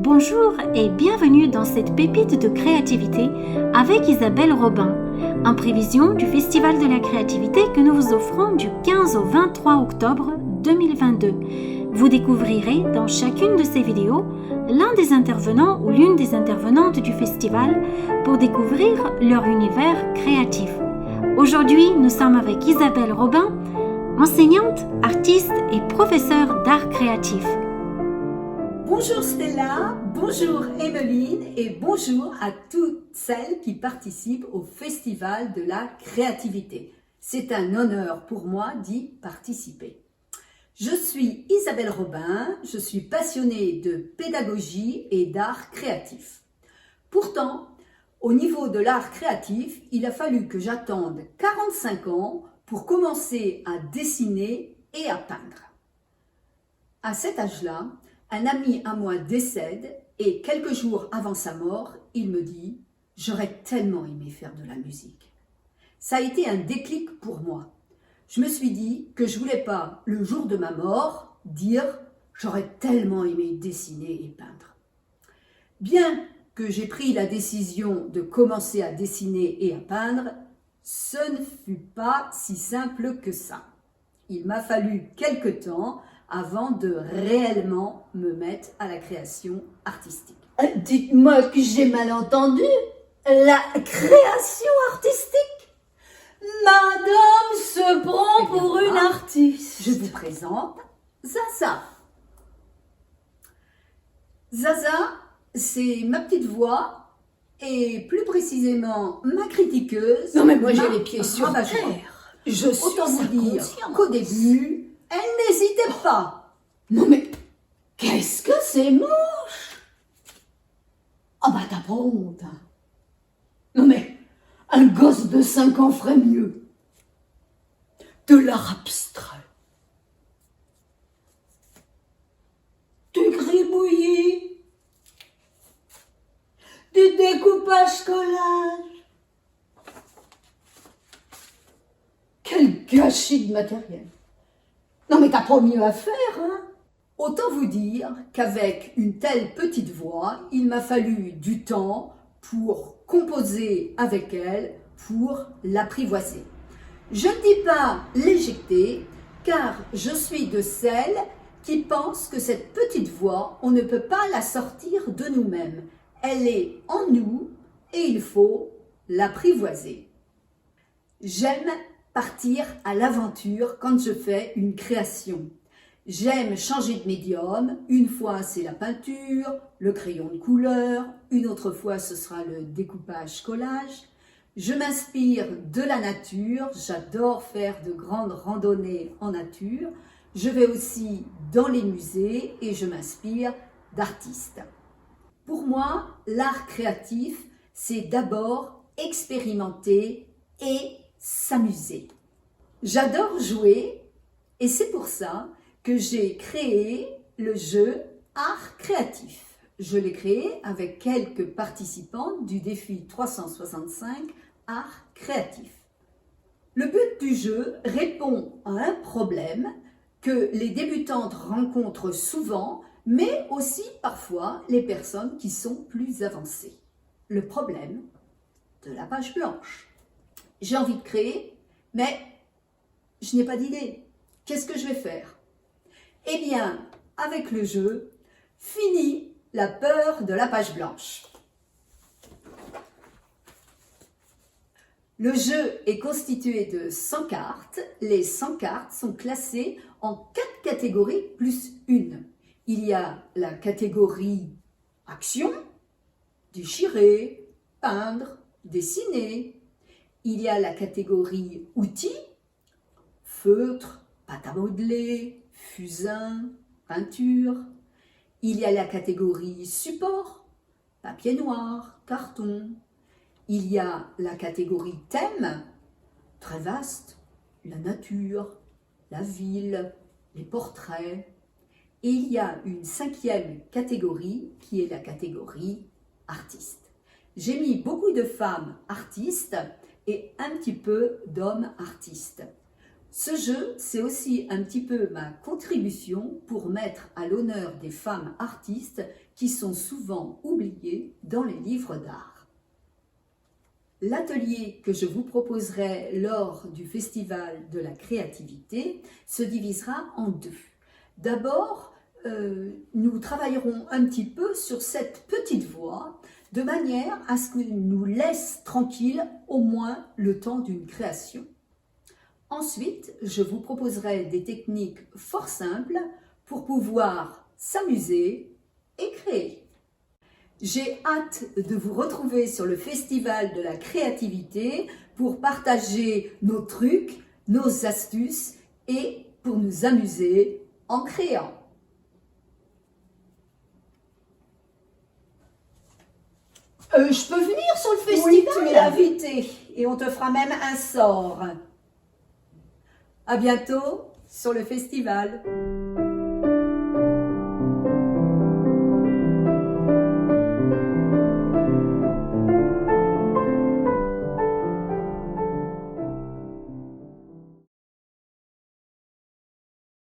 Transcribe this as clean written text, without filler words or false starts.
Bonjour et bienvenue dans cette pépite de créativité avec Isabelle Robin, en prévision du Festival de la créativité que nous vous offrons du 15 au 23 octobre 2022. Vous découvrirez dans chacune de ces vidéos l'un des intervenants ou l'une des intervenantes du festival pour découvrir leur univers créatif. Aujourd'hui, nous sommes avec Isabelle Robin, enseignante, artiste et professeure d'art créatif. Bonjour Stella, bonjour Emmeline et bonjour à toutes celles qui participent au Festival de la créativité. C'est un honneur pour moi d'y participer. Je suis Isabelle Robin, je suis passionnée de pédagogie et d'art créatif. Pourtant, au niveau de l'art créatif, il a fallu que j'attende 45 ans pour commencer à dessiner et à peindre. À cet âge-là, un ami à moi décède et quelques jours avant sa mort, il me dit « J'aurais tellement aimé faire de la musique ». Ça a été un déclic pour moi. Je me suis dit que je voulais pas, le jour de ma mort, dire « J'aurais tellement aimé dessiner et peindre ». Bien que j'ai pris la décision de commencer à dessiner et à peindre, ce ne fut pas si simple que ça. Il m'a fallu quelque temps avant de réellement me mettre à la création artistique. Dites-moi que j'ai mal entendu. La création artistique? Madame se prend pour une artiste. Je vous présente Zaza. Zaza, c'est ma petite voix et plus précisément ma critiqueuse. Non mais moi j'ai les pieds sur ravageur. terre. Je suis Autant vous dire inconsciente. qu'au début, elle n'hésitait pas. Non mais qu'est-ce que c'est moche. Oh bah t'as pas honte. Hein. Non mais un gosse de 5 ans ferait mieux. De l'art abstrait. Du gribouillis. Du découpage collage. Quel gâchis de matériel. Non mais t'as pas mieux à faire, hein? Autant vous dire qu'avec une telle petite voix, il m'a fallu du temps pour composer avec elle, pour l'apprivoiser. Je ne dis pas l'éjecter, car je suis de celles qui pensent que cette petite voix, on ne peut pas la sortir de nous-mêmes. Elle est en nous et il faut l'apprivoiser. J'aime partir à l'aventure quand je fais une création. J'aime changer de médium. Une fois, c'est la peinture, le crayon de couleur. Une autre fois, ce sera le découpage collage. Je m'inspire de la nature. J'adore faire de grandes randonnées en nature. Je vais aussi dans les musées et je m'inspire d'artistes. Pour moi, l'art créatif, c'est d'abord expérimenter et s'amuser. J'adore jouer et c'est pour ça que j'ai créé le jeu Art Créatif. Je l'ai créé avec quelques participants du défi 365 Art Créatif. Le but du jeu répond à un problème que les débutantes rencontrent souvent, mais aussi parfois les personnes qui sont plus avancées. Le problème de la page blanche. J'ai envie de créer, mais je n'ai pas d'idée. Qu'est-ce que je vais faire? Eh bien, avec le jeu, fini la peur de la page blanche. Le jeu est constitué de 100 cartes. Les 100 cartes sont classées en 4 catégories plus une. Il y a la catégorie action, déchirer, peindre, dessiner. Il y a la catégorie outils, feutre, pâte à modeler, fusain, peinture. Il y a la catégorie support, papier noir, carton. Il y a la catégorie thème, très vaste, la nature, la ville, les portraits. Et il y a une 5e catégorie qui est la catégorie artiste. J'ai mis beaucoup de femmes artistes et un petit peu d'hommes artistes. Ce jeu, c'est aussi un petit peu ma contribution pour mettre à l'honneur des femmes artistes qui sont souvent oubliées dans les livres d'art. L'atelier que je vous proposerai lors du Festival de la créativité se divisera en deux. D'abord, nous travaillerons un petit peu sur cette petite voix de manière à ce qu'elle nous laisse tranquille au moins le temps d'une création. Ensuite, je vous proposerai des techniques fort simples pour pouvoir s'amuser et créer. J'ai hâte de vous retrouver sur le Festival de la créativité pour partager nos trucs, nos astuces et pour nous amuser en créant. Je peux venir sur le festival? Oui, tu es invité et on te fera même un sort. À bientôt sur le festival.